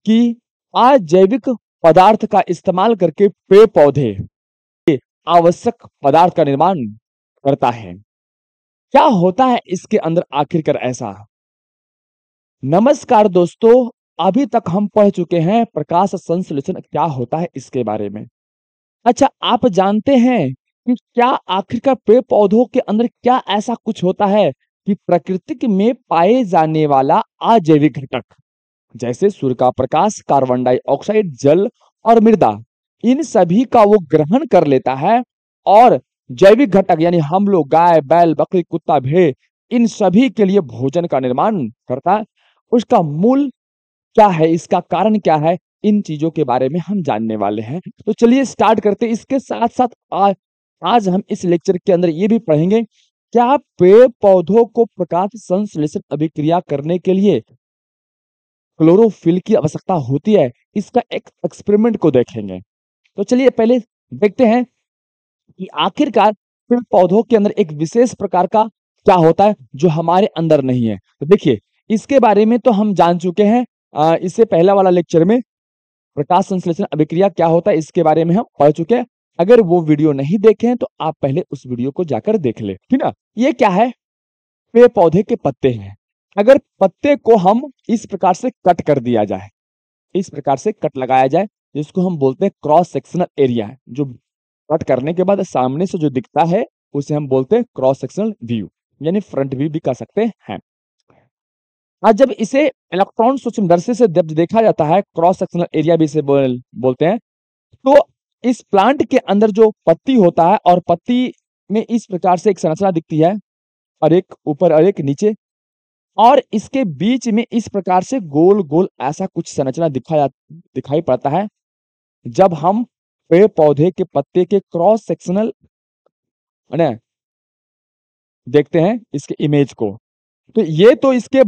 कि अजैविक पदार्थ का इस्तेमाल करके पेड़ पौधे आवश्यक पदार्थ का निर्माण करता है। क्या होता है इसके अंदर आखिरकार ऐसा? नमस्कार दोस्तों, अभी तक हम पढ़ चुके हैं प्रकाश संश्लेषण क्या होता है इसके बारे में। अच्छा, आप जानते हैं कि क्या आखिरकार पेड़ पौधों के अंदर क्या ऐसा कुछ होता है कि प्रकृति में पाए जाने वाला अजैविक घटक जैसे सूर्य का प्रकाश, कार्बन डाइऑक्साइड, जल और मृदा, इन सभी का वो ग्रहण कर लेता है और जैविक घटक यानी हम लोग गाय, बैल, बकरी, कुत्ता, भेड़, इन सभी के लिए भोजन का निर्माण करता है। उसका मूल क्या है, इसका कारण क्या है, इन चीजों के बारे में हम जानने वाले हैं। तो चलिए स्टार्ट करते हैं। इसके साथ साथ आज हम इस लेक्चर के अंदर ये भी पढ़ेंगे क्या पेड़ पौधों को प्रकाश संश्लेषण अभिक्रिया करने के लिए क्लोरोफिल की आवश्यकता होती है। इसका एक एक्सपेरिमेंट को देखेंगे। तो चलिए पहले देखते हैं कि आखिरकार पेड़ पौधों के अंदर एक विशेष प्रकार का क्या होता है जो हमारे अंदर नहीं है। तो देखिए, इसके बारे में तो हम जान चुके हैं। इससे पहला वाला लेक्चर में प्रकाश संश्लेषण अभिक्रिया क्या होता है इसके बारे में हम पढ़ चुके हैं। अगर वो वीडियो नहीं देखे हैं तो आप पहले उस वीडियो को जाकर देख ले, ठीक ना। ये क्या है, पेड़ पौधे के पत्ते हैं। अगर पत्ते को हम इस प्रकार से कट कर दिया जाए, इस प्रकार से कट लगाया जाए, जिसको हम बोलते हैं क्रॉस सेक्शनल एरिया, जो कट करने के बाद सामने से जो दिखता है उसे हम बोलते हैं क्रॉस सेक्शनल व्यू, यानी फ्रंट व्यू भी कह सकते हैं। आज जब इसे इलेक्ट्रॉन सूक्ष्मदर्शी से जब देखा जाता है, क्रॉस सेक्शनल एरिया भी इसे बोलते हैं, तो इस प्लांट के अंदर जो पत्ती होता है और पत्ती में इस प्रकार से एक संरचना दिखती है, और एक ऊपर और एक नीचे, और इसके बीच में इस प्रकार से गोल गोल ऐसा कुछ संरचना दिखाई पड़ता है। जब हम पेड़ पौधे के पत्ते के क्रॉस सेक्शनल देखते हैं इसके इमेज को, तो ये तो इसके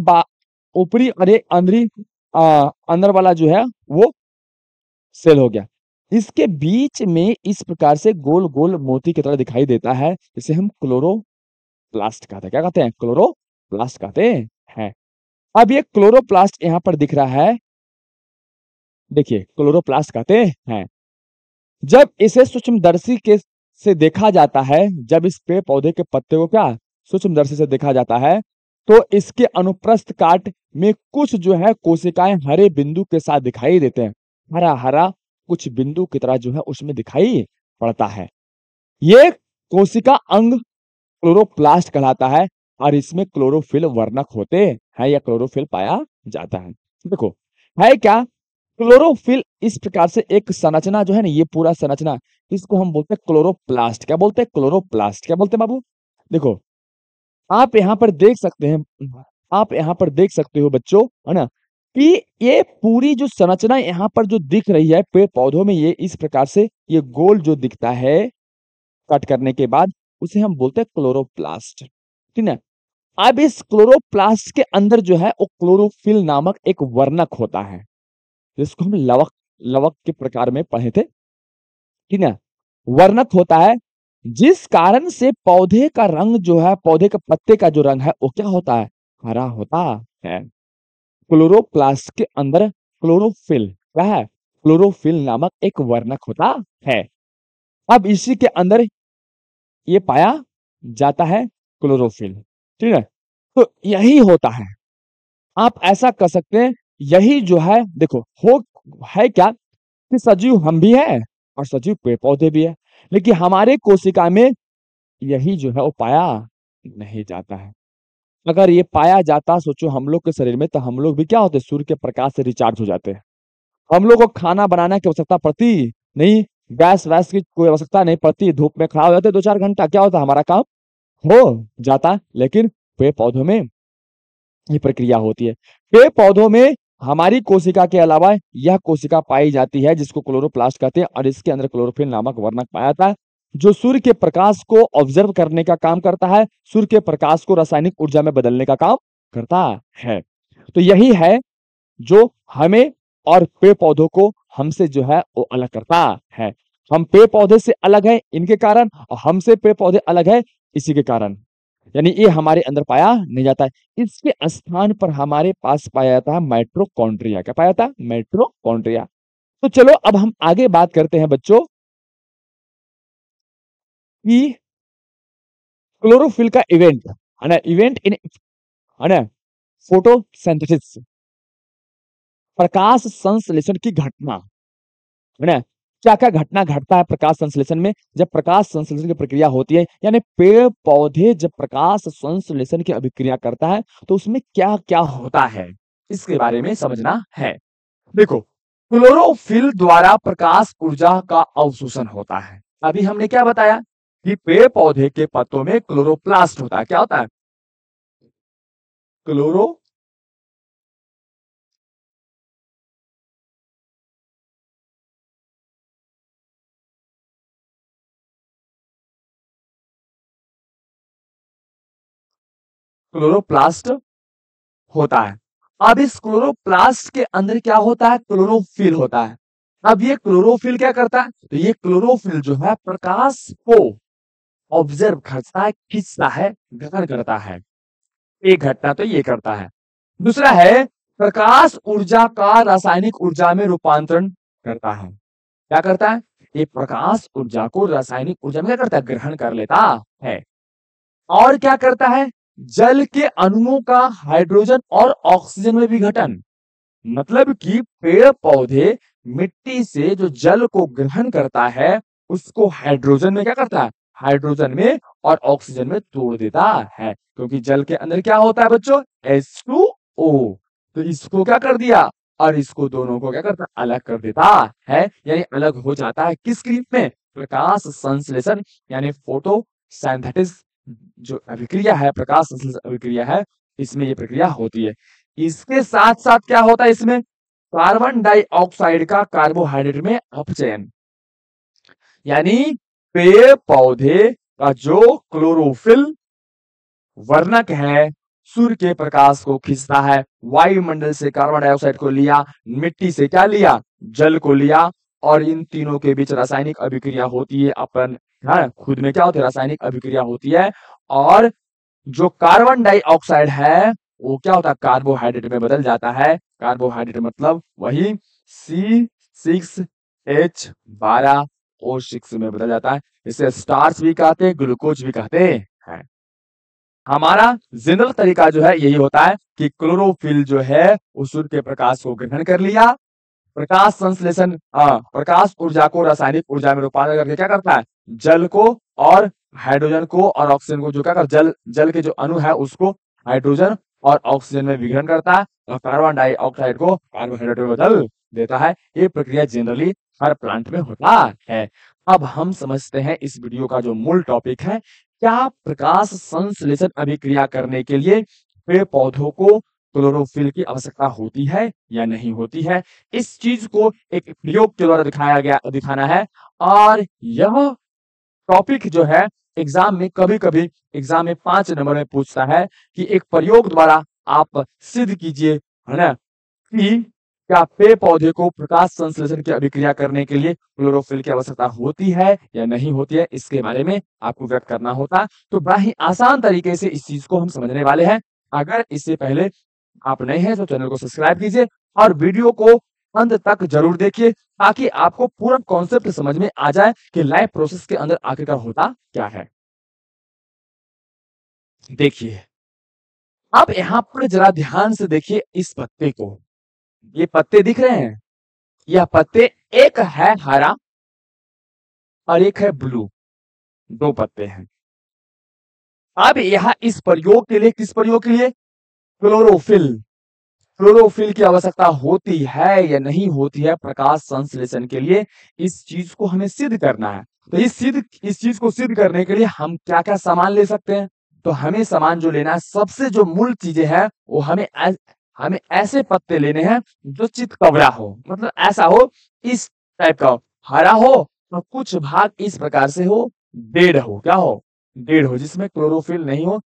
ऊपरी और एक अंदर वाला जो है वो सेल हो गया। इसके बीच में इस प्रकार से गोल गोल मोती की तरह दिखाई देता है, जिसे हम क्लोरोप्लास्ट कहते हैं। क्या कहते हैं? क्लोरोप्लास्ट कहते हैं। अब ये क्लोरोप्लास्ट यहां पर दिख रहा है, देखिए क्लोरोप्लास्ट कहते हैं। जब इसे सूक्ष्मदर्शी के से देखा जाता है, जब इस पेड़ पौधे के पत्ते को क्या सूक्ष्मदर्शी से देखा जाता है, तो इसके अनुप्रस्थ काट में कुछ जो है कोशिकाएं हरे बिंदु के साथ दिखाई देते हैं। हरा हरा कुछ बिंदु की तरह जो है उसमें दिखाई पड़ता है। ये कोशिका अंग क्लोरोप्लास्ट कहलाता है और इसमें क्लोरोफिल वर्णक होते हैं या क्लोरोफिल पाया जाता है। देखो है क्या, क्लोरोफिल इस प्रकार से एक संरचना जो है ना, ये पूरा संरचना, इसको हम बोलते हैं क्लोरोप्लास्ट। क्या बोलते हैं? क्लोरोप्लास्ट। क्या बोलते हैं बाबू? देखो आप यहाँ पर देख सकते हैं, आप यहाँ पर देख सकते हो बच्चों, है ना, कि ये पूरी जो संरचना यहाँ पर जो दिख रही है पेड़ पौधों में, ये इस प्रकार से ये गोल जो दिखता है कट करने के बाद, उसे हम बोलते हैं क्लोरोप्लास्ट, ठीक है। अब इस क्लोरोप्लास्ट के अंदर जो है वो क्लोरोफिल नामक एक वर्णक होता है, जिसको हम लवक के प्रकार में पढ़े थे, ठीक है। वर्णक होता है जिस कारण से पौधे का रंग जो है, पौधे के पत्ते का जो रंग है वो क्या होता है? हरा होता है। क्लोरोप्लास्ट के अंदर क्लोरोफिल क्या है? क्लोरोफिल नामक एक वर्णक होता है। अब इसी के अंदर ये पाया जाता है क्लोरोफिल, ठीक है। तो यही होता है, आप ऐसा कर सकते हैं, यही जो है देखो हो है क्या कि सजीव हम भी है और सजीव पेड़ पौधे भी है, लेकिन हमारे कोशिका में यही जो है वो पाया नहीं जाता है। अगर ये पाया जाता, सोचो हम लोग के शरीर में, तो हम लोग भी क्या होते? सूर्य के प्रकाश से रिचार्ज हो जाते हैं। हम लोग को खाना बनाने की आवश्यकता पड़ती नहीं, गैस वैस की कोई आवश्यकता नहीं पड़ती, धूप में खड़ा हो जाते 2-4 घंटा, क्या होता? हमारा काम हो जाता। लेकिन पेड़ पौधों में ये प्रक्रिया होती है। पेड़ पौधों में हमारी कोशिका के अलावा यह कोशिका पाई जाती है जिसको क्लोरोप्लास्ट कहते हैं, और इसके अंदर क्लोरोफिल नामक वर्णक पाया जाता है, जो सूर्य के प्रकाश को ऑब्जर्व करने का काम करता है, सूर्य के प्रकाश को रासायनिक ऊर्जा में बदलने का काम करता है। तो यही है जो हमें और पेड़ पौधों को हमसे जो है वो अलग करता है। हम पेड़ पौधे से अलग है इनके कारण, और हमसे पेड़ पौधे अलग है इसी के कारण। यानी ये हमारे अंदर पाया नहीं जाता है। इसके स्थान पर हमारे पास पाया जाता है माइटोकॉन्ड्रिया। क्या पाया जाता है? माइटोकॉन्ड्रिया। तो चलो अब हम आगे बात करते हैं बच्चों कि क्लोरोफिल का इवेंट है ना, इवेंट इन है ना फोटोसिंथेसिस, प्रकाश संश्लेषण की घटना है ना। क्या क्या घटना घटता है प्रकाश संश्लेषण में? जब प्रकाश संश्लेषण की प्रक्रिया होती है, यानी पेड़ पौधे जब प्रकाश संश्लेषण की अभिक्रिया करता है तो उसमें क्या क्या होता है, इसके बारे में समझना है। देखो, क्लोरोफिल द्वारा प्रकाश ऊर्जा का अवशोषण होता है। अभी हमने क्या बताया कि पेड़ पौधे के पत्तों में क्लोरोप्लास्ट होता है। क्या होता है? क्लोरो क्लोरोप्लास्ट होता है। अब इस क्लोरोप्लास्ट के अंदर क्या होता है? क्लोरोफिल होता है। अब ये क्लोरोफिल क्या करता है? तो ये क्लोरोफिल जो है प्रकाश को ऑब्जर्व करता है, खींचता है, ग्रहण करता है। एक घटना तो ये करता है। दूसरा है प्रकाश ऊर्जा का रासायनिक ऊर्जा में रूपांतरण करता है। क्या करता है? ये प्रकाश ऊर्जा को रासायनिक ऊर्जा में क्या करता है? ग्रहण कर लेता है। और क्या करता है? जल के अणुओं का हाइड्रोजन और ऑक्सीजन में विघटन। मतलब कि पेड़ पौधे मिट्टी से जो जल को ग्रहण करता है उसको हाइड्रोजन में क्या करता है? हाइड्रोजन में और ऑक्सीजन में तोड़ देता है। क्योंकि जल के अंदर क्या होता है बच्चों? H2O। तो इसको क्या कर दिया? और इसको दोनों को क्या करता है? अलग कर देता है। यानी अलग हो जाता है किस क्रिया में? प्रकाश संश्लेषण यानी फोटोसिंथेसिस जो अभिक्रिया है, प्रकाश संश्लेषण अभिक्रिया है, इसमें ये प्रक्रिया होती है। इसके साथ साथ क्या होता है इसमें? कार्बन डाइऑक्साइड का कार्बोहाइड्रेट में अपचयन। यानी पेड़ पौधे का जो क्लोरोफिल वर्णक है, सूर्य के प्रकाश को खींचता है, वायुमंडल से कार्बन डाइऑक्साइड को लिया, मिट्टी से क्या लिया? जल को लिया, और इन तीनों के बीच रासायनिक अभिक्रिया होती है। अपन खुद में क्या होती है? रासायनिक अभिक्रिया होती है। और जो कार्बन डाइऑक्साइड है वो क्या होता है? कार्बोहाइड्रेट में बदल जाता है। कार्बोहाइड्रेट मतलब वही C6H12O6 में बदल जाता है। इसे स्टार्च भी कहते हैं, ग्लूकोज भी कहते हैं। हमारा जनरल तरीका जो है यही होता है कि क्लोरोफिल जो है वो सूर्य के प्रकाश को ग्रहण कर लिया, प्रकाश संश्लेषण प्रकाश ऊर्जा को रासायनिक ऊर्जा में रूपांतरित करके क्या करता है? जल को और हाइड्रोजन को और ऑक्सीजन को जो क्या करता है? जल के जो अणु है उसको हाइड्रोजन और ऑक्सीजन में विघटन करता है और कार्बन डाइऑक्साइड को कार्बोहाइड्रेट में बदल देता है। ये प्रक्रिया जनरली हर प्लांट में होता है। अब हम समझते हैं इस वीडियो का जो मूल टॉपिक है, क्या प्रकाश संश्लेषण अभिक्रिया करने के लिए पेड़ पौधों को क्लोरोफिल की आवश्यकता होती है या नहीं होती है? इस चीज को एक प्रयोग के द्वारा दिखाना है। और यह टॉपिक जो है एग्जाम में कभी कभी एग्जाम में 5 नंबर में पूछता है कि एक प्रयोग द्वारा आप सिद्ध कीजिए, है ना, कि क्या पेड़ पौधे को प्रकाश संश्लेषण की अभिक्रिया करने के लिए क्लोरोफिल की आवश्यकता होती है या नहीं होती है, इसके बारे में आपको व्यक्त करना होता है। तो बड़ा ही आसान तरीके से इस चीज को हम समझने वाले हैं। अगर इससे पहले आप नए हैं तो चैनल को सब्सक्राइब कीजिए और वीडियो को अंत तक जरूर देखिए ताकि आपको पूरा कॉन्सेप्ट समझ में आ जाए कि लाइफ प्रोसेस के अंदर आखिरकार होता क्या है। देखिए, अब यहाँ पर जरा ध्यान से देखिए इस पत्ते को। ये पत्ते दिख रहे हैं? यह पत्ते, एक है हरा और एक है ब्लू, 2 पत्ते हैं। अब यह इस प्रयोग के लिए, किस प्रयोग के लिए? क्लोरोफिल। क्लोरोफिल की आवश्यकता होती है या नहीं होती है प्रकाश संश्लेषण के लिए, इस चीज को हमें सिद्ध करना है। तो इस चीज को सिद्ध करने के लिए हम क्या क्या सामान ले सकते हैं? तो हमें सामान जो लेना है, सबसे जो मूल चीजें हैं वो हमें ऐसे पत्ते लेने हैं जो चितकबरा हो, मतलब ऐसा हो, इस टाइप का हो, हरा हो और कुछ भाग इस प्रकार से हो, डेड हो। क्या हो? डेड हो, जिसमें क्लोरोफिल नहीं हो,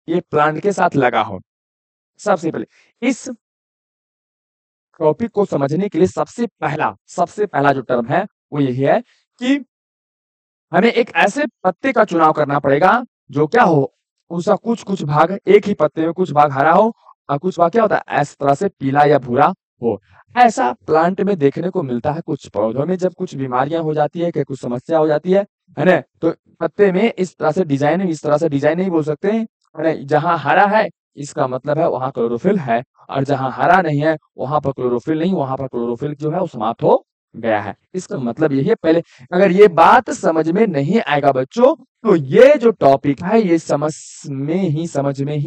ये प्लांट के साथ लगा हो। सबसे पहले इस टॉपिक को समझने के लिए सबसे पहला जो टर्म है वो यही है कि हमें एक ऐसे पत्ते का चुनाव करना पड़ेगा जो क्या हो? उसका कुछ कुछ भाग एक ही पत्ते में कुछ भाग हरा हो और कुछ भाग क्या होता है इस तरह से पीला या भूरा हो। ऐसा प्लांट में देखने को मिलता है। कुछ पौधों में जब कुछ बीमारियां हो जाती है, कुछ समस्या हो जाती है ना, तो पत्ते में इस तरह से डिजाइन, इस तरह से डिजाइन नहीं बोल सकते हैं, है ना। जहाँ हरा है इसका मतलब है वहां क्लोरोफिल है, और जहाँ हरा नहीं है वहां पर क्लोरोफिल नहीं, वहां पर क्लोरोफिल जो है वो समाप्त हो गया है। इसका मतलब यही है। पहले अगर ये बात समझ में नहीं आएगा बच्चों, तो ये जो टॉपिक है ये समझ में ही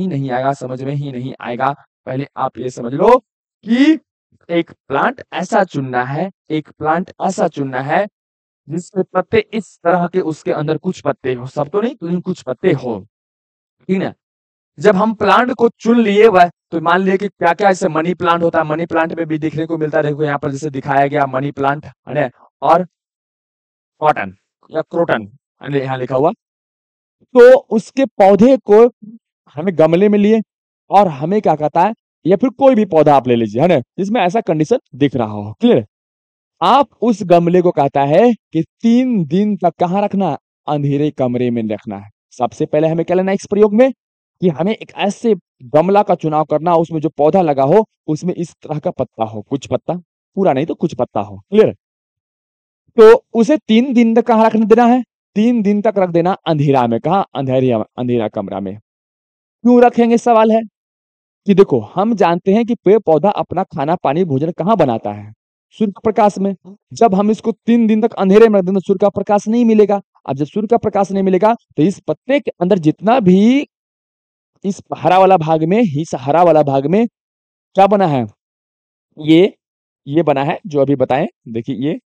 नहीं आएगा, समझ में ही नहीं आएगा। पहले आप ये समझ लो कि एक प्लांट ऐसा चुनना है, एक प्लांट ऐसा चुनना है जिसमें पत्ते इस तरह के, उसके अंदर कुछ पत्ते हो, सब तो नहीं लेकिन कुछ पत्ते हो, ठीक है। जब हम प्लांट को चुन लिए वह, तो मान लिए कि क्या क्या ऐसे मनी प्लांट होता है, मनी प्लांट में भी देखने को मिलता है। देखो यहाँ पर जैसे दिखाया गया मनी प्लांट है ना, और कॉटन या क्रोटन यहाँ लिखा हुआ। तो उसके पौधे को हमें गमले में लिए, और हमें क्या कहता है, या फिर कोई भी पौधा आप ले लीजिए, है ना, जिसमें ऐसा कंडीशन दिख रहा हो, क्लियर। आप उस गमले को कहता है कि 3 दिन तक कहाँ रखना है, अंधेरे कमरे में रखना है। सबसे पहले हमें क्या लेना है इस प्रयोग में, कि हमें एक ऐसे गमला का चुनाव करना, उसमें जो पौधा लगा हो उसमें इस तरह का पत्ता हो, कुछ पत्ता, पूरा नहीं तो कुछ पत्ता हो, क्लियर। तो उसे 3 दिन तक कहाँ रखने देना है, 3 दिन तक रख देना अंधेरा में। कहा, अंधेरा कमरा में। क्यों रखेंगे, सवाल है कि देखो हम जानते हैं कि पेड़ पौधा अपना खाना पानी भोजन कहाँ बनाता है, सूर्य प्रकाश में। जब हम इसको 3 दिन तक अंधेरे में रख देंगे तो सूर्य का प्रकाश नहीं मिलेगा। अब जब सूर्य का प्रकाश नहीं मिलेगा तो इस पत्ते के अंदर जितना भी इस हरा वाला भाग में, इस हरा वाला भाग में क्या बना है, ये बना है जो अभी बताएं। देखिए ये,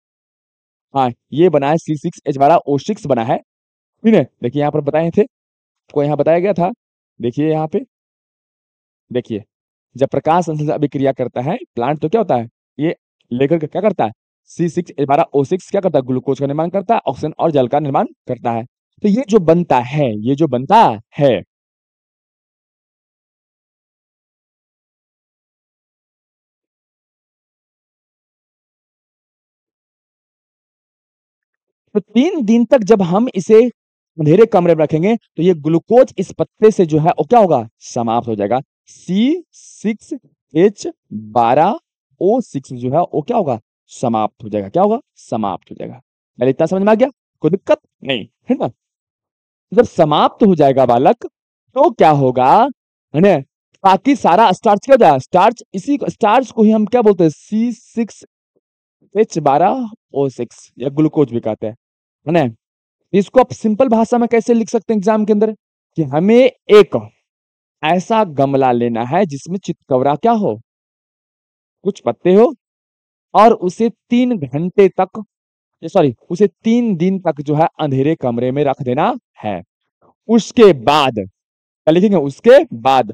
हाँ ये बना है C6H12O6 बना है, ठीक है। देखिए यहाँ पर बताए थे, को यहाँ बताया गया था। देखिए यहाँ पे, देखिए जब प्रकाश संश्लेषण अभिक्रिया करता है प्लांट तो क्या होता है, ये लेकर के क्या करता है, C6H12O6 क्या करता है, ग्लूकोज का निर्माण करता है, ऑक्सीजन और जल का निर्माण करता है। तो ये जो बनता है, ये जो बनता है, तो 3 दिन तक जब हम इसे अंधेरे कमरे में रखेंगे तो ये ग्लूकोज इस पत्ते से जो है वो क्या होगा, समाप्त हो जाएगा। C6H12O6 जो है वो क्या होगा, समाप्त हो जाएगा। क्या होगा, समाप्त हो जाएगा। पहले इतना समझ में आ गया, कोई दिक्कत नहीं है ना। जब समाप्त हो जाएगा बालक तो क्या होगा, है ना, बाकी सारा स्टार्च क्या हो जाएगा, स्टार्च, इसी स्टार्च को ही हम क्या बोलते हैं, C6H12O6 या ग्लूकोज भी कहते हैं, है ना। इसको आप सिंपल भाषा में कैसे लिख सकते हैं एग्जाम के अंदर, कि हमें एक ऐसा गमला लेना है जिसमें चितकबरा क्या हो, कुछ पत्ते हो, और उसे 3 घंटे तक, सॉरी उसे 3 दिन तक जो है अंधेरे कमरे में रख देना है। उसके बाद क्या लिखेंगे, उसके बाद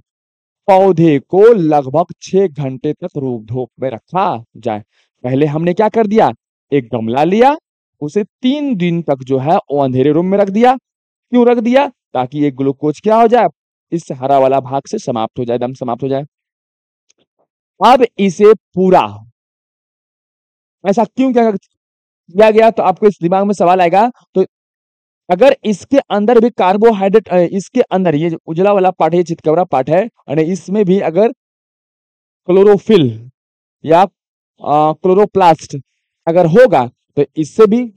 पौधे को लगभग 6 घंटे तक रूप धूप में रखा जाए। पहले हमने क्या कर दिया, एक गमला लिया, उसे 3 दिन तक जो है वो अंधेरे रूम में रख दिया। क्यों रख दिया, ताकि ये ग्लूकोज क्या हो जाए, इस हरा वाला भाग से समाप्त हो जाए, एकदम समाप्त हो जाए। अब इसे पूरा, ऐसा क्यों क्या किया गया, तो आपको इस दिमाग में सवाल आएगा। तो अगर इसके अंदर भी कार्बोहाइड्रेट, इसके अंदर ये जो उजला वाला पार्ट है, चितकबरा पार्ट है, और इसमें भी अगर क्लोरोफिल या क्लोरोप्लास्ट अगर होगा तो इससे भी,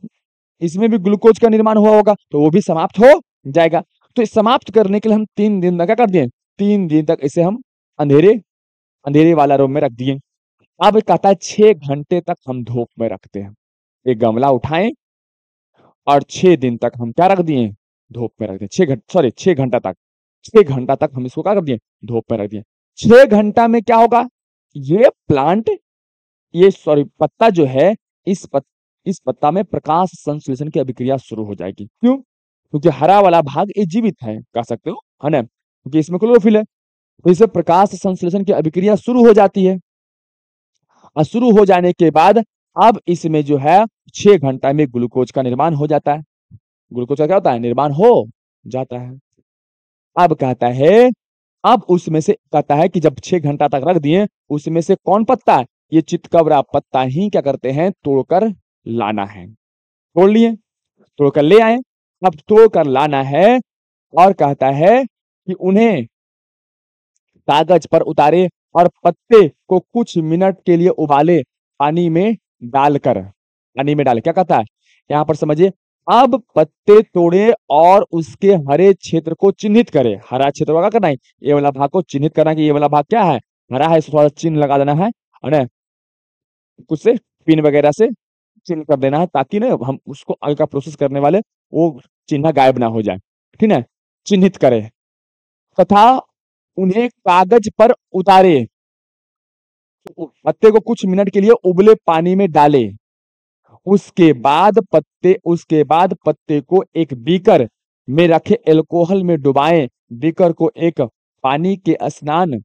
इसमें भी ग्लूकोज का निर्माण हुआ होगा तो वो भी समाप्त हो जाएगा। तो इस समाप्त करने के लिए हम 3 दिन तक क्या कर दिए, 3 दिन तक इसे हम अंधेरे अंधेरे वाला रूम में रख दिए। अब कहता है 6 घंटे तक हम धूप में रखते हैं। एक गमला उठाएं और 6 दिन तक हम क्या रख दिए, धूप में रख दिए। 6 घंटे, सॉरी 6 घंटा तक, 6 घंटा तक हम इसको क्या कर दिए, धूप में रख दिए। 6 घंटा में क्या होगा, ये प्लांट, ये सॉरी पत्ता जो है, इस पत्ता में प्रकाश संश्लेषण की अभिक्रिया शुरू हो जाएगी। क्यों, क्योंकि हरा वाला भाग ये जीवित है, कह सकते हो, है ना, क्योंकि इसमें क्लोरोफिल है। तो इसे प्रकाश संश्लेषण की अभिक्रिया शुरू हो जाती है, और शुरू हो जाने के बाद अब इसमें जो है 6 घंटा में ग्लूकोज का निर्माण हो जाता है। ग्लूकोज का क्या होता है, निर्माण हो जाता है। अब कहता है, अब उसमें से कहता है कि जब 6 घंटा तक रख दिए, उसमें से कौन पत्ता, ये चितकबरा पत्ता ही क्या करते हैं, तोड़कर लाना है। तोड़ लिए, तोड़कर ले आए, अब तोड़कर लाना है, और कहता है कि उन्हें कागज पर उतारे और पत्ते को कुछ मिनट के लिए उबाले पानी में डालकर। पानी में डाले क्या कहता है यहाँ पर समझिए। अब पत्ते तोड़े और उसके हरे क्षेत्र को चिन्हित करे। हरा क्षेत्र को क्या करना है, ये वाला भाग को चिन्हित करना है कि ये वाला भाग क्या है, हरा है, इसको थोड़ा चिन्ह लगा देना है ना, कुछ से पिन वगैरह से चिन्ह कर देना है ताकि ना हम उसको आगे का प्रोसेस करने वाले वो चिन्ह गायब ना हो जाए, ठीक है। चिन्हित करे तथा उन्हें कागज पर उतारे, पत्ते को कुछ मिनट के लिए उबले पानी में डाले। उसके बाद पत्ते को एक बीकर में रखे एल्कोहल में डुबाएं। बीकर को एक पानी के स्नान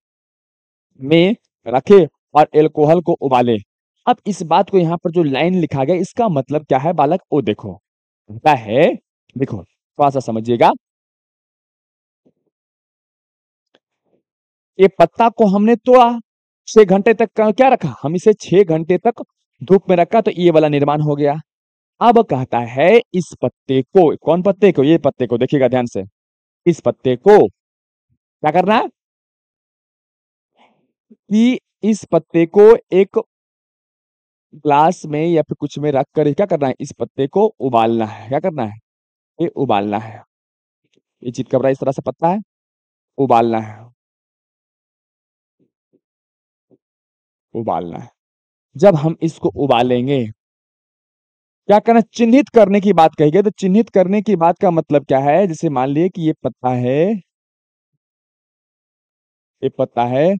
में रखे और एल्कोहल को उबाले। अब इस बात को यहाँ पर जो लाइन लिखा गया इसका मतलब क्या है बालक, वो देखो क्या है, देखो थोड़ा सा समझिएगा। ये पत्ता को हमने तोड़ा, 6 घंटे तक क्या रखा, हम इसे 6 घंटे तक धूप में रखा तो ये वाला निर्माण हो गया। अब कहता है इस पत्ते को, कौन पत्ते को, ये पत्ते को देखिएगा ध्यान से, इस पत्ते को क्या करना है कि इस पत्ते को एक ग्लास में या फिर कुछ में रख कर क्या करना है, इस पत्ते को उबालना है। क्या करना है, ये उबालना है। ये चितकबरा इस तरह से पत्ता है, उबालना है, उबालना है। जब हम इसको उबालेंगे क्या करना, चिन्हित करने की बात कही गई, तो चिन्हित करने की बात का मतलब क्या है, जैसे मान लिए कि ये पत्ता है, ये पत्ता है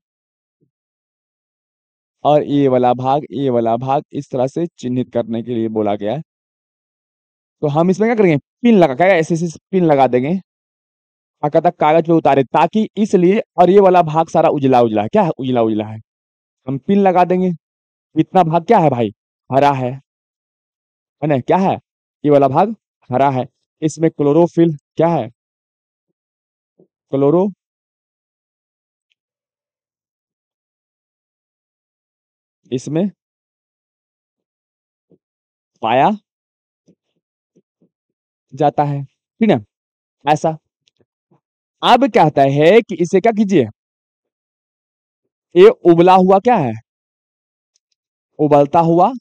और ये वाला भाग इस तरह से चिन्हित करने के लिए बोला गया है। तो हम इसमें क्या करेंगे, पिन लगा, क्या ऐसे ऐसे पिन लगा देंगे और कहता कागज पे उतारे, ताकि इसलिए, और ये वाला भाग सारा उजला उजला है, क्या है, उजला उजला है, हम पिन लगा देंगे। इतना भाग क्या है भाई, हरा है ना, क्या है, ये वाला भाग हरा है। इसमें क्लोरोफिल क्या है, क्लोरो, इसमें पाया जाता है, ठीक है, ऐसा। अब कहता है कि इसे क्या कीजिए, ये उबला हुआ क्या है, उबलता हुआ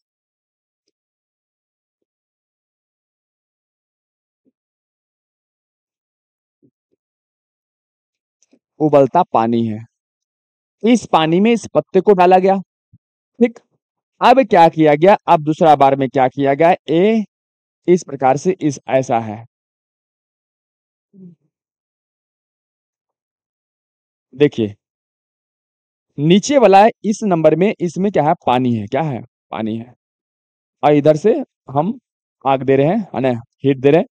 उबलता पानी है। इस पानी में इस पत्ते को डाला गया, ठीक। अब क्या किया गया, अब दूसरा बार में क्या किया गया, ए इस प्रकार से इस ऐसा है, देखिए नीचे वाला है इस नंबर में, इसमें क्या है, पानी है, क्या है, पानी है। और इधर से हम आग दे रहे हैं, है ना, हीट दे रहे हैं,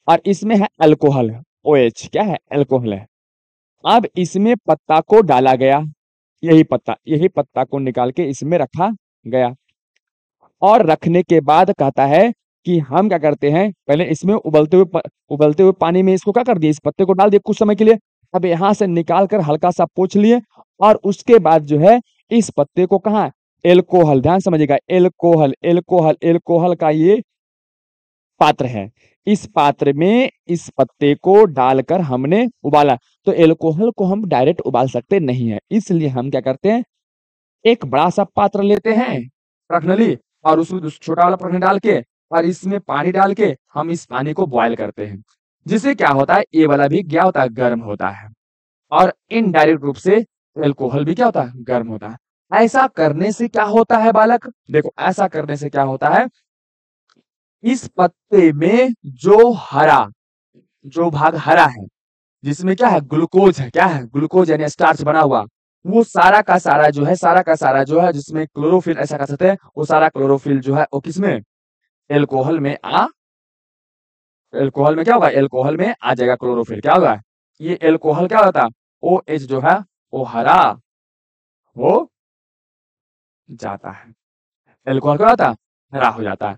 और इसमें है अल्कोहल, OH, क्या है, अल्कोहल है। अब इसमें पत्ता को डाला गया, यही पत्ता को निकाल के इसमें रखा गया, और रखने के बाद कहता है कि हम क्या करते हैं, पहले इसमें उबलते हुए पानी में इसको क्या कर दिए, इस पत्ते को डाल दिए कुछ समय के लिए। अब यहां से निकाल कर हल्का सा पोंछ लिए, और उसके बाद जो है इस पत्ते को कहा, एल्कोहल, ध्यान समझिएगा, एल्कोहल एल्कोहल एल्कोहल का ये पात्र है, इस पात्र में इस पत्ते को डालकर हमने उबाला। तो एल्कोहल को हम डायरेक्ट उबाल सकते नहीं है, इसलिए हम क्या करते हैं, एक बड़ा सा पात्र लेते हैं, प्रश्नली, और उसमें छोटा वाला प्रश्न डाल के और इसमें पानी डाल के हम इस पानी को बॉयल करते हैं, जिससे क्या होता है, ये वाला भी क्या होता है, गर्म होता है, और इनडायरेक्ट रूप से एल्कोहल भी क्या होता है, गर्म होता है। ऐसा करने से क्या होता है बालक, देखो ऐसा करने से क्या होता है, इस पत्ते में जो भाग हरा है, जिसमें क्या है, ग्लूकोज है, क्या है, ग्लूकोज यानी स्टार्च बना हुआ, वो सारा का सारा जो है, सारा का सारा जो है, जिसमें क्लोरोफिल ऐसा कह सकते हैं, वो सारा क्लोरोफिल जो है वो किसमें, एल्कोहल में एल्कोहल में क्या होगा, एल्कोहल में आ जाएगा क्लोरोफिल, क्या होगा, ये एल्कोहल क्या होता है, OH जो है वो हरा हो जाता है, एल्कोहल क्या होता है, हरा हो जाता है।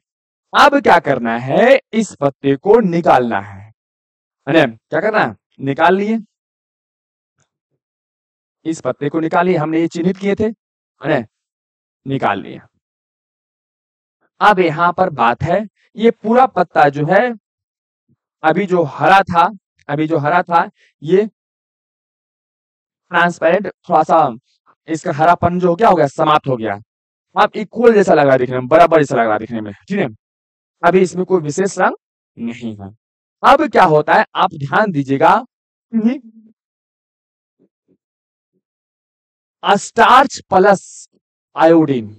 अब क्या करना है, इस पत्ते को निकालना है ना, क्या करना है, निकाल लिए, इस पत्ते को निकालिए, हमने ये चिन्हित किए थे, है ना, निकाल लिए। अब यहां पर बात है, ये पूरा पत्ता जो है, अभी जो हरा था, अभी जो हरा था, ये ट्रांसपेरेंट, थोड़ा सा इसका हरापन जो क्या हो गया, समाप्त हो गया। अब इक्वल जैसा लग रहा है दिखने में, बराबर जैसा लग रहा है दिखने में, ठीक है। अभी इसमें कोई विशेष रंग नहीं है। अब क्या होता है, आप ध्यान दीजिएगा कि स्टार्च प्लस आयोडीन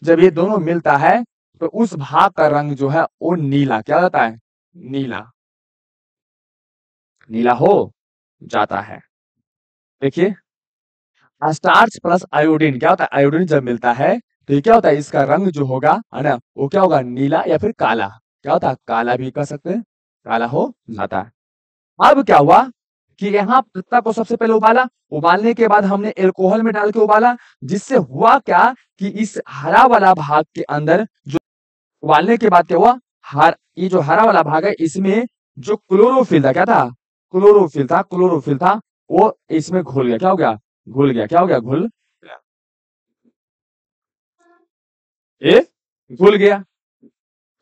जब ये दोनों मिलता है तो उस भाग का रंग जो है वो नीला, क्या होता है, नीला, नीला हो जाता है। देखिए, स्टार्च प्लस आयोडीन क्या होता है, आयोडीन जब मिलता है तो ये क्या होता है, इसका रंग जो होगा है ना, वो क्या होगा, नीला या फिर काला, क्या होता है, काला भी कह सकते हैं, काला हो जाता है। अब क्या हुआ कि यहाँ पत्ता को सबसे पहले उबाला, उबालने के बाद हमने एल्कोहल में डाल के उबाला, जिससे हुआ क्या कि इस हरा वाला भाग के अंदर जो उबालने के बाद क्या हुआ, ये जो हरा वाला भाग है इसमें जो क्लोरोफिल था, क्या था, क्लोरोफिल था, क्लोरोफिल था, वो इसमें घुल गया, क्या हो गया, घुल गया, क्या हो गया, घुल गया, ये घुल गया,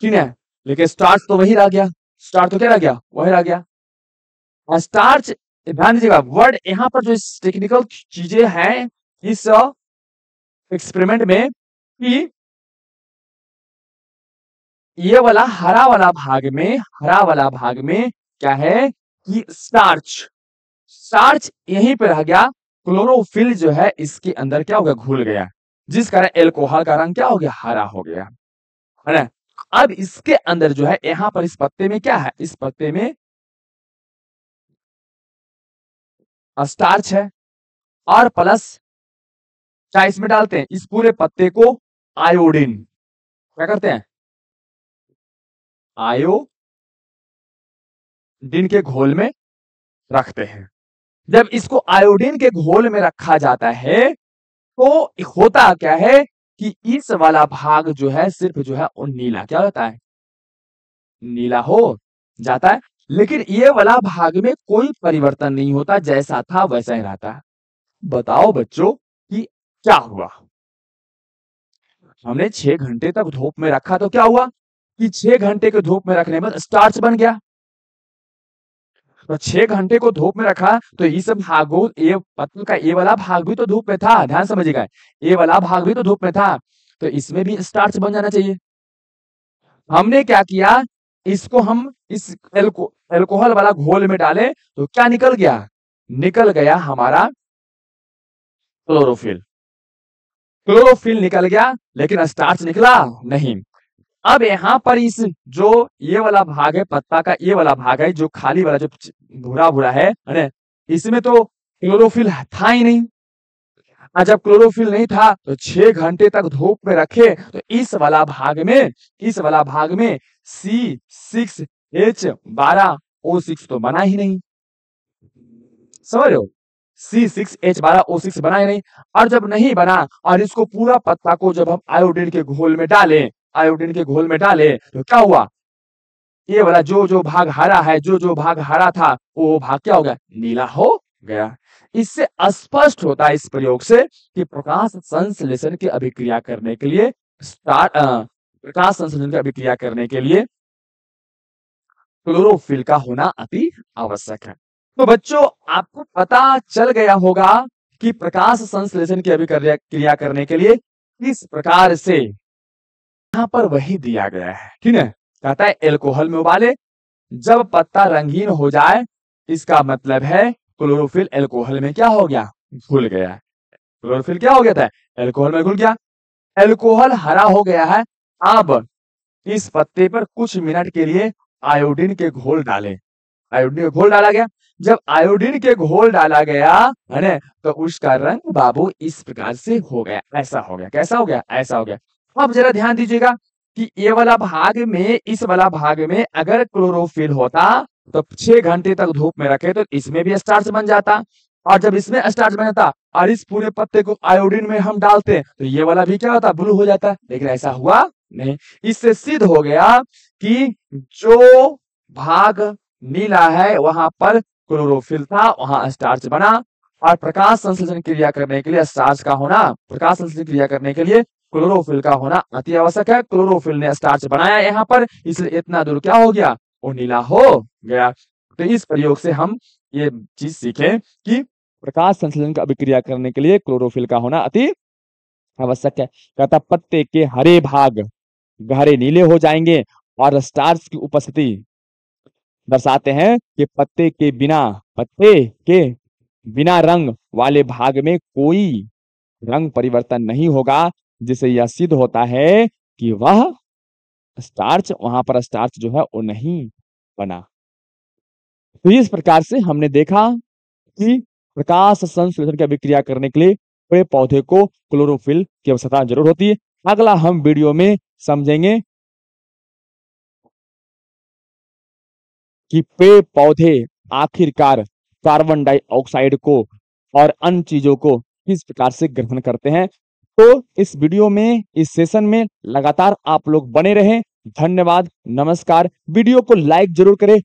ठीक है। लेकिन स्टार्च तो वही रह गया, स्टार्च तो क्या रह गया, वही रह गया। स्टार्च, ध्यान दीजिएगा वर्ड यहाँ पर जो टेक्निकल चीजें हैं इस एक्सपेरिमेंट में, कि ये वाला हरा वाला भाग में, हरा वाला भाग में क्या है कि स्टार्च, स्टार्च यहीं पे रह गया, क्लोरोफिल जो है इसके अंदर क्या हो गया, घुल गया, जिस कारण एल्कोहल का रंग क्या हो गया, हरा हो गया, है ना। अब इसके अंदर जो है यहाँ पर इस पत्ते में क्या है, इस पत्ते में स्टार्च है और प्लस क्या इसमें डालते हैं, इस पूरे पत्ते को आयोडीन, क्या करते हैं, आयोडीन के घोल में रखते हैं। जब इसको आयोडीन के घोल में रखा जाता है तो होता क्या है कि इस वाला भाग जो है सिर्फ जो है वो नीला, क्या होता है, नीला हो जाता है, लेकिन ये वाला भाग में कोई परिवर्तन नहीं होता, जैसा था वैसा ही रहता है। बताओ बच्चों कि क्या हुआ, हमने 6 घंटे तक धूप में रखा तो क्या हुआ कि 6 घंटे के धूप में रखने में स्टार्च बन गया। तो 6 घंटे को धूप में रखा तो इस भागों, ये पत्तल का ये वाला भाग भी तो धूप में था, ध्यान समझिएगा, ये वाला भाग भी तो धूप में था, तो इसमें भी स्टार्च बन जाना चाहिए। हमने क्या किया, इसको हम इस एल्कोहल वाला घोल में डाले तो क्या निकल गया, निकल गया हमारा क्लोरोफिल, क्लोरोफिल निकल गया, लेकिन स्टार्च निकला नहीं। अब यहाँ पर इस जो ये वाला भाग है, पत्ता का ये वाला भाग है, जो खाली वाला जो भूरा भूरा है ना, इसमें तो क्लोरोफिल था ही नहीं। और जब क्लोरोफिल नहीं था तो 6 घंटे तक धूप में रखे तो इस वाला भाग में, इस वाला भाग में C6H12O6 तो बना ही नहीं, समझ रहे हो, C6H12O6 बना ही नहीं। और जब नहीं बना और इसको पूरा पत्ता को जब हम आयोडीन के घोल में डाले, आयोडीन के घोल में डाले तो क्या हुआ, ये वाला जो जो भाग हरा है, जो जो भाग हरा था वो भाग क्या हो गया, नीला हो गया। इससे स्पष्ट होता है इस प्रयोग से कि प्रकाश संश्लेषण की अभिक्रिया करने के लिए प्रकाश संश्लेषण की अभिक्रिया करने के लिए क्लोरोफिल का होना अति आवश्यक है। तो बच्चों आपको पता चल गया होगा कि प्रकाश संश्लेषण की अभिक्रिया करने के लिए किस प्रकार से, यहां पर वही दिया गया है, ठीक है। कहता है एल्कोहल में उबाले, जब पत्ता रंगीन हो जाए इसका मतलब है क्लोरोफिल एल्कोहल में क्या हो गया, घुल गया। क्लोरोफिल क्या हो गया था, एल्कोहल में घुल गया, एल्कोहल हरा हो गया है। अब इस पत्ते पर कुछ मिनट के लिए आयोडीन के घोल डालें, आयोडीन का घोल डाला गया। जब आयोडीन के घोल डाला गया है ना, तो उसका रंग बाबू इस प्रकार से हो गया, ऐसा हो गया, कैसा हो गया, ऐसा हो गया। अब जरा ध्यान दीजिएगा कि ये वाला भाग में, इस वाला भाग में अगर क्लोरोफिल होता तो 6 घंटे तक धूप में रखे तो इसमें भी स्टार्च बन जाता, और जब इसमें स्टार्च बन जाता और इस पूरे पत्ते को आयोडीन में हम डालते तो ये वाला भी क्या होता, ब्लू हो जाता, लेकिन ऐसा हुआ नहीं। इससे सिद्ध हो गया कि जो भाग नीला है वहां पर क्लोरोफिल था, वहां स्टार्च बना, और प्रकाश संश्लेषण क्रिया करने के लिए स्टार्च का होना, प्रकाश संश्लेषण क्रिया करने के लिए क्लोरोफिल का होना अति आवश्यक है। क्लोरोफिल ने स्टार्च बनाया यहाँ पर, इसलिए इतना दूर क्या हो गया, वो नीला हो गया। तो इस प्रयोग से हम ये चीज सीखे कि प्रकाश संश्लेषण का अभिक्रिया करने के लिए क्लोरोफिल का होना अति आवश्यक है। कहता पत्ते के हरे भाग गहरे नीले हो जाएंगे और स्टार्च की उपस्थिति दर्शाते हैं कि पत्ते के बिना रंग वाले भाग में कोई रंग परिवर्तन नहीं होगा, जिससे यह सिद्ध होता है कि वहां पर स्टार्च जो है वो नहीं बना। तो इस प्रकार से हमने देखा कि प्रकाश संश्लेषण की अभिक्रिया करने के लिए पेड़ पौधे को क्लोरोफिल की आवश्यकता जरूर होती है। अगला हम वीडियो में समझेंगे कि पेड़ पौधे आखिरकार कार्बन डाइऑक्साइड को और अन्य चीजों को किस प्रकार से ग्रहण करते हैं। तो इस वीडियो में, इस सेशन में लगातार आप लोग बने रहें। धन्यवाद, नमस्कार। वीडियो को लाइक जरूर करें।